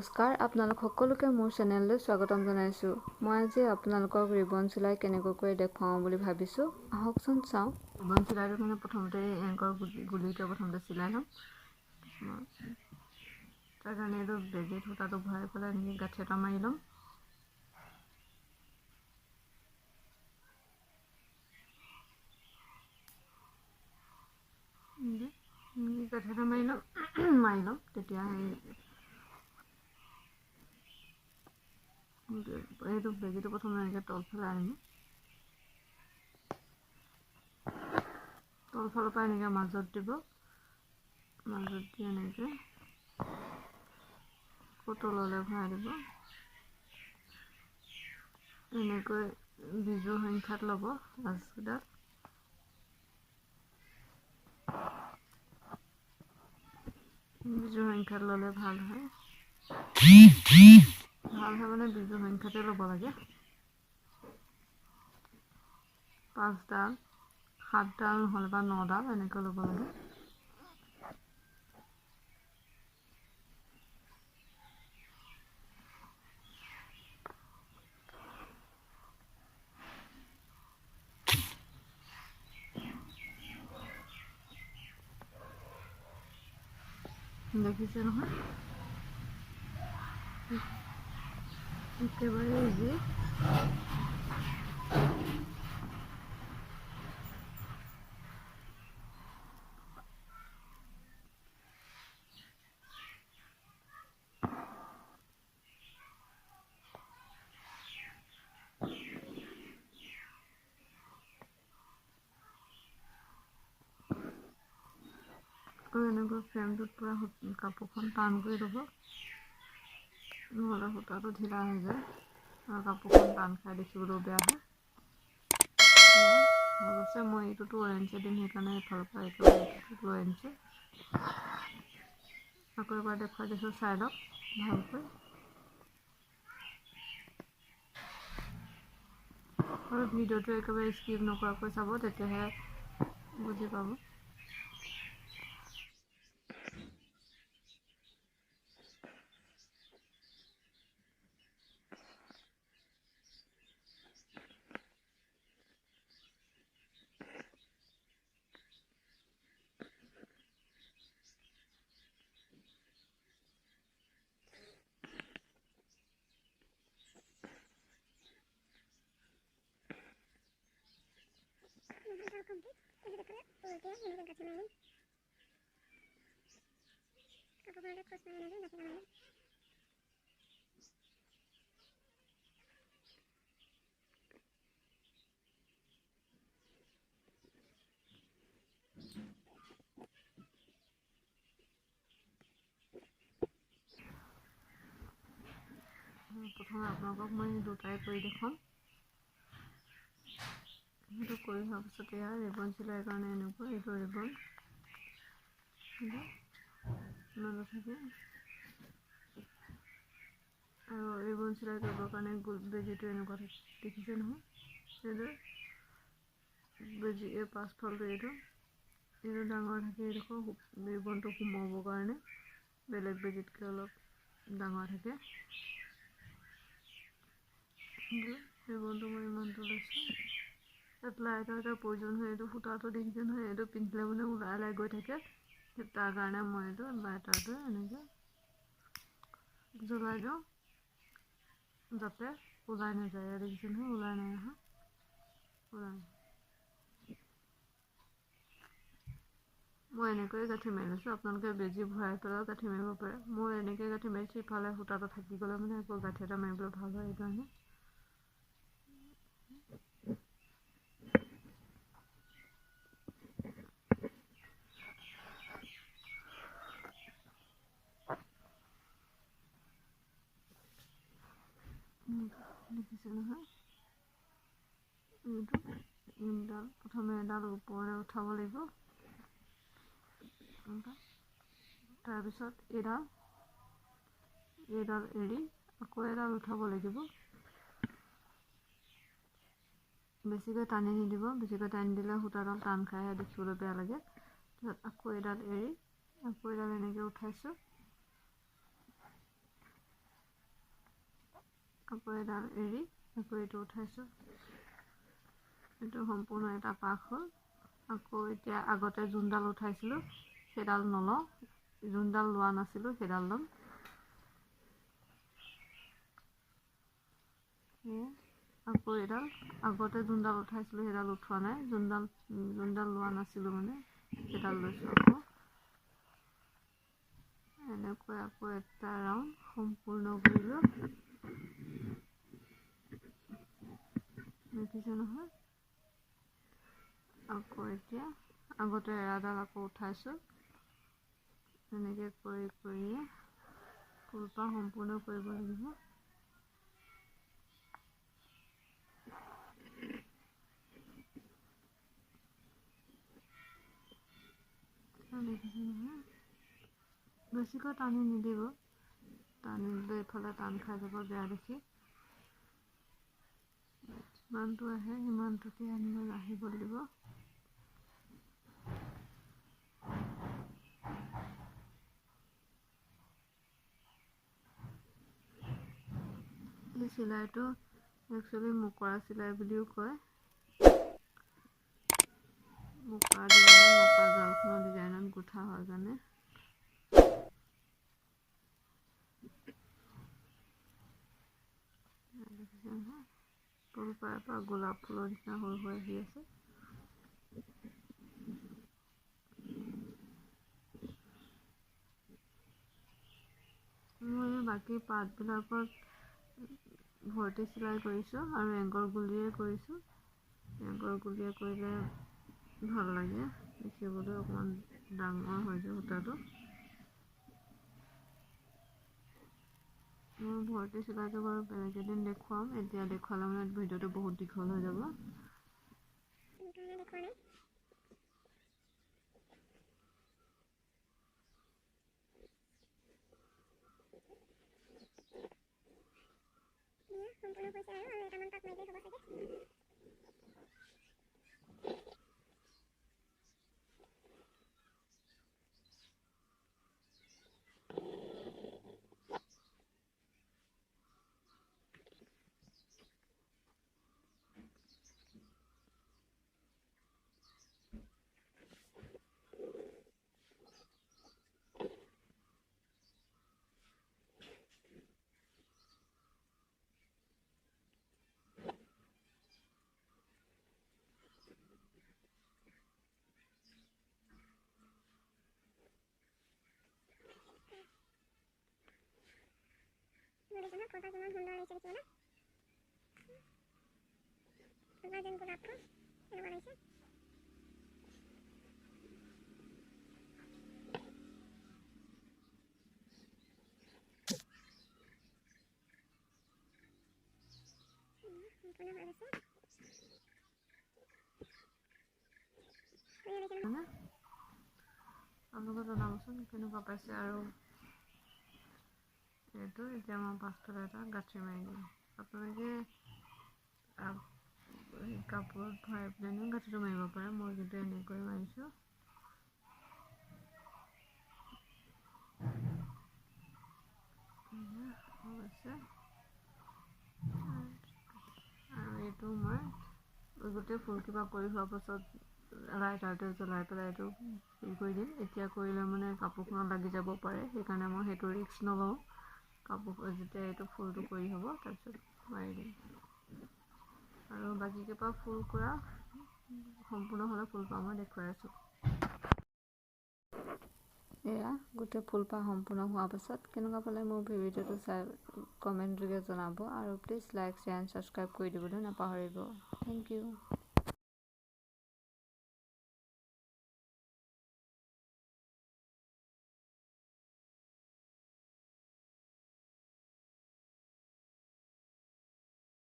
নমস্কাৰ, আপোনালোক সকলোকে মোৰ চেনেললৈ স্বাগতম জনাইছোঁ। মই আজি আপোনালোকক ৰিবন চিলাই কেনেকৈ কৰি দেখুৱাওঁ বুলি ভাবিছোঁ। আহকচোন চাওঁ। ৰিবন চিলাইটো মানে প্ৰথমতে এংকৰ গুলিটো প্ৰথমতে চিলাই ল'ম। তাৰ কাৰণে এইটো বেজীত সূতাটো ভৰাই পেলাই এনেকৈ গাঁঠি এটা মাৰি ল'ম। গাঁঠি এটা মাৰি ল'ম তেতিয়া এইটো বেজীটো প্ৰথমে এনেকৈ তলফালে আনিম। তলফালৰ পৰা এনেকৈ মাজত দিব, মাজত দি এনেকৈ তললৈ ভৰাই দিব। এনেকৈ বিজু সংখ্যাত ল'ব আঁচকেইডাল। বিজু সংখ্যাত ল'লে ভাল হয় মানে বিজু সংখ্যাতে ল'ব লাগে। 5ডাল 7ডাল নহ'লে বা 9ডাল এনেকৈ ল'ব লাগে। দেখিছে নহয়, একেবাৰে ইজি। আৰু এনেকৈ ফ্ৰেমটোত পূৰা কাপোৰখন টান কৰি ল'ব, নহ'লে সূতাটো ঢিলা হৈ যায় আৰু কাপোৰখন টান খাই দেখিবলৈও বেয়া হয়। অৱশ্যে মই এইটোতো অৰেঞ্জে দিম, সেইকাৰণে এইফালৰ পৰা একেবাৰে এইটোতো অৰেঞ্জে। আকৌ এবাৰ দেখুৱাই দিছোঁ, চাই লওক ভালকৈ। আৰু ভিডিঅ'টো একেবাৰে স্কিপ নকৰাকৈ চাব, তেতিয়াহে বুজি পাব। প্ৰথমে আপোনালোকক মই দুটাই কৰি দেখুৱাম। সেইটো কৰি হোৱাৰ পিছত এয়া ৰিবন চিলাইৰ কাৰণে এনেকুৱা এইটো ৰিবন থাকে। আৰু ৰিবন চিলাই কৰিবৰ কাৰণে বেজীটো এনেকুৱা দেখিছে নহয়, এইটো বেজী এই পাছফালটো এইটো ডাঙৰ থাকে। এইডোখৰ ৰিবনটো সোমাবৰ কাৰণে বেলেগ বেজীতকৈ অলপ ডাঙৰ থাকে। ৰিবনটো মই ইমানটো লৈছোঁ। তাত লাইটৰ এটা প্ৰয়োজন হয়, এইটো সূতাটো দেখিছে নহয়, এইটো পিন্ধিলে মানে ওলাই গৈ থাকে। তাৰ কাৰণে মই এইটো লাইটাৰটো এনেকৈ জ্বলাই দিওঁ, যাতে ওলাই নাযায়। দেখিছে নহয়, ওলাই নাই অহা, মই এনেকৈয়ে গাঁঠি মাৰি লৈছোঁ। আপোনালোকে বেজী ভৰাই পেলাইও গাঁঠি মাৰিব পাৰে। মই এনেকৈ গাঁঠি মাৰিছোঁ, ইফালে সূতাটো থাকি গ'লে মানে আকৌ গাঁঠি এটা মাৰিবলৈ ভাল হয়। সেইকাৰণে দেখিছে নহয়, এইডাল প্ৰথমে এডাল ওপৰলৈ উঠাব লাগিব, তাৰপিছত এইডাল এৰি আকৌ এডাল উঠাব লাগিব। বেছিকৈ টানি নিদিব, বেছিকৈ টানি দিলে সূতাডাল টান খাইহে দেখিবলৈ বেয়া লাগে। তাৰপিছত আকৌ এডাল এৰি আকৌ এডাল এনেকৈ উঠাইছোঁ। আকৌ এডাল এৰি আকৌ এইটো উঠাইছোঁ। এইটো সম্পূৰ্ণ এটা পাক হ'ল। আকৌ এতিয়া আগতে যোনডাল উঠাইছিলোঁ সেইডাল নলওঁ, যোনডাল লোৱা নাছিলোঁ সেইডাল ল'ম। আকৌ এডাল আগতে যোনডাল উঠাইছিলোঁ সেইডাল উঠোৱা নাই, যোনডাল লোৱা নাছিলোঁ মানে সেইডাল লৈছোঁ। আকৌ এনেকৈ আকৌ এটা ৰাউণ্ড সম্পূৰ্ণ কৰিলোঁ। দেখিছে নহয়? আকৌ এতিয়া আগতে এৰাডাল আকৌ উঠাইছোঁ। এনেকৈ কৰি কৰিয়ে ফুলপাহ সম্পূৰ্ণ কৰিব লাগিব। দেখিছে নহয়? বেছিকৈ টানি নিদিব, টানি দিলে এইফালে টান খাই যাব বেয়া দেখি। যিমানটো আহে সিমানটোকে আহিব লাগিব। এই চিলাইটো একচুৱেলি মোকৰা চিলাই বুলিও কয়। মোকৰা ডিজাইনত, মোকৰা জালখনৰ ডিজাইনত গোঁঠা হয় কাৰণে। দেখিছে নহয়? ফুলপাহৰ পৰা গোলাপ ফুলৰ নিচিনা হৈ আহি আছে। মই বাকী পাতবিলাকত ভৰ্তি চিলাই কৰিছোঁ আৰু এংকৰ গুলিয়ে কৰিছোঁ। এংকৰ গুলিয়ে কৰিলে ভাল লাগে দেখিবলৈ, অকণমান ডাঙৰ হৈ যায় সূতাটো। মই ভৰ্তি চিলাইটো বাৰু বেলেগ এদিন দেখুৱাম, এতিয়া দেখুৱালে মানে ভিডিঅ'টো বহুত দীঘল হৈ যাব। আপোনালোকে জনাবচোন কেনেকুৱা পাইছে। আৰু এইটো এতিয়া মই পাছফালে এটা গাঁঠি মাৰি দিম। আপোনালোকে কাপোৰত ভৰাই পেলাইও গাঁঠিটো মাৰিব পাৰে, মই কিন্তু এনেকৈ মাৰিছোঁ। আৰু এইটো মই গোটেই ফুল কিবা কৰি হোৱাৰ পাছত লাইটাৰটো জ্বলাই পেলাই এইটো হেৰি কৰি দিম। এতিয়া কৰিলে মানে কাপোৰখনত লাগি যাব পাৰে, সেইকাৰণে মই সেইটো ৰিস্ক নলওঁ। কাপোৰ যেতিয়া এইটো ফুলটো কৰি হ'ব তাৰপিছত মাৰি দিম। আৰু বাকী কেইটা ফুল কৰা সম্পূৰ্ণ হ'লে ফুলপাহ মই দেখুৱাই আছোঁ। এয়া গোটেই ফুলপাহ সম্পূৰ্ণ হোৱাৰ পাছত কেনেকুৱা পালে মোৰ ভিডিঅ'টো চাই কমেণ্ট যোগে জনাব। আৰু please like, share and subscribe কৰি দিবলৈ নাপাহৰিব। Thank U.